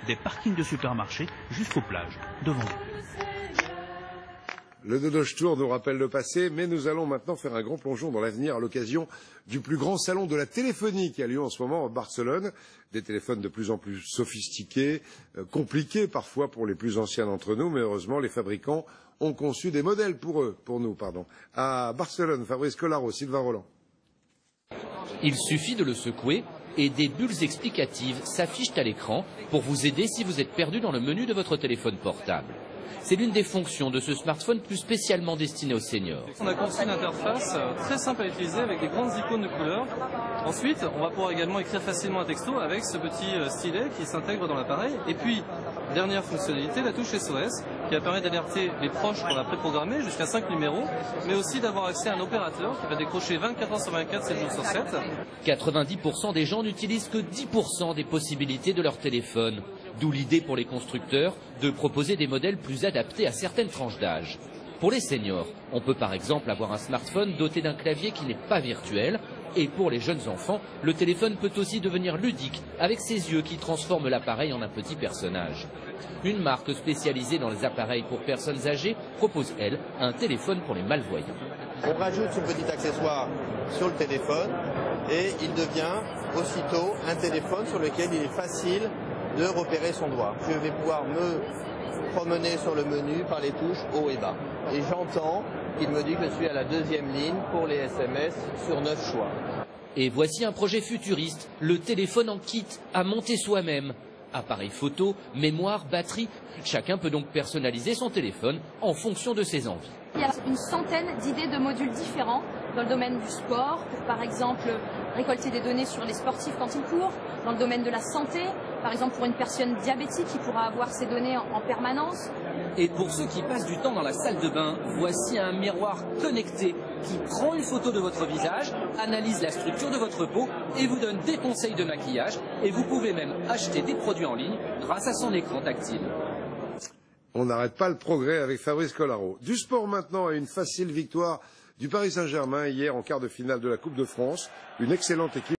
Des parkings de supermarchés jusqu'aux plages, devant vous. Le Dodoche Tour nous rappelle le passé, mais nous allons maintenant faire un grand plongeon dans l'avenir à l'occasion du plus grand salon de la téléphonie qui a lieu en ce moment à Barcelone. Des téléphones de plus en plus sophistiqués, compliqués parfois pour les plus anciens d'entre nous, mais heureusement les fabricants ont conçu des modèles pour nous. À Barcelone, Fabrice Collaro, Sylvain Roland. Il suffit de le secouer et des bulles explicatives s'affichent à l'écran pour vous aider si vous êtes perdu dans le menu de votre téléphone portable. C'est l'une des fonctions de ce smartphone plus spécialement destiné aux seniors. On a conçu une interface très simple à utiliser avec des grandes icônes de couleurs. Ensuite, on va pouvoir également écrire facilement un texto avec ce petit stylet qui s'intègre dans l'appareil. Et puis, dernière fonctionnalité, la touche SOS qui va permettre d'alerter les proches qu'on a préprogrammés jusqu'à 5 numéros, mais aussi d'avoir accès à un opérateur qui va décrocher 24 heures sur 24, 7 jours sur 7. 90% des gens n'utilisent que 10% des possibilités de leur téléphone. D'où l'idée pour les constructeurs de proposer des modèles plus adaptés à certaines tranches d'âge. Pour les seniors, on peut par exemple avoir un smartphone doté d'un clavier qui n'est pas virtuel. Et pour les jeunes enfants, le téléphone peut aussi devenir ludique avec ses yeux qui transforment l'appareil en un petit personnage. Une marque spécialisée dans les appareils pour personnes âgées propose, elle, un téléphone pour les malvoyants. On rajoute ce petit accessoire sur le téléphone et il devient aussitôt un téléphone sur lequel il est facile de repérer son doigt. Je vais pouvoir me promener sur le menu par les touches haut et bas. Et j'entends qu'il me dit que je suis à la deuxième ligne pour les SMS sur 9 choix. Et voici un projet futuriste, le téléphone en kit à monter soi-même. Appareil photo, mémoire, batterie, chacun peut donc personnaliser son téléphone en fonction de ses envies. Il y a une centaine d'idées de modules différents dans le domaine du sport, pour par exemple récolter des données sur les sportifs quand ils courent, dans le domaine de la santé, par exemple pour une personne diabétique qui pourra avoir ces données en permanence. Et pour ceux qui passent du temps dans la salle de bain, voici un miroir connecté qui prend une photo de votre visage, analyse la structure de votre peau et vous donne des conseils de maquillage. Et vous pouvez même acheter des produits en ligne grâce à son écran tactile. On n'arrête pas le progrès avec Fabrice Collaro. Du sport maintenant et une facile victoire du Paris Saint-Germain hier en quart de finale de la Coupe de France. Une excellente équipe.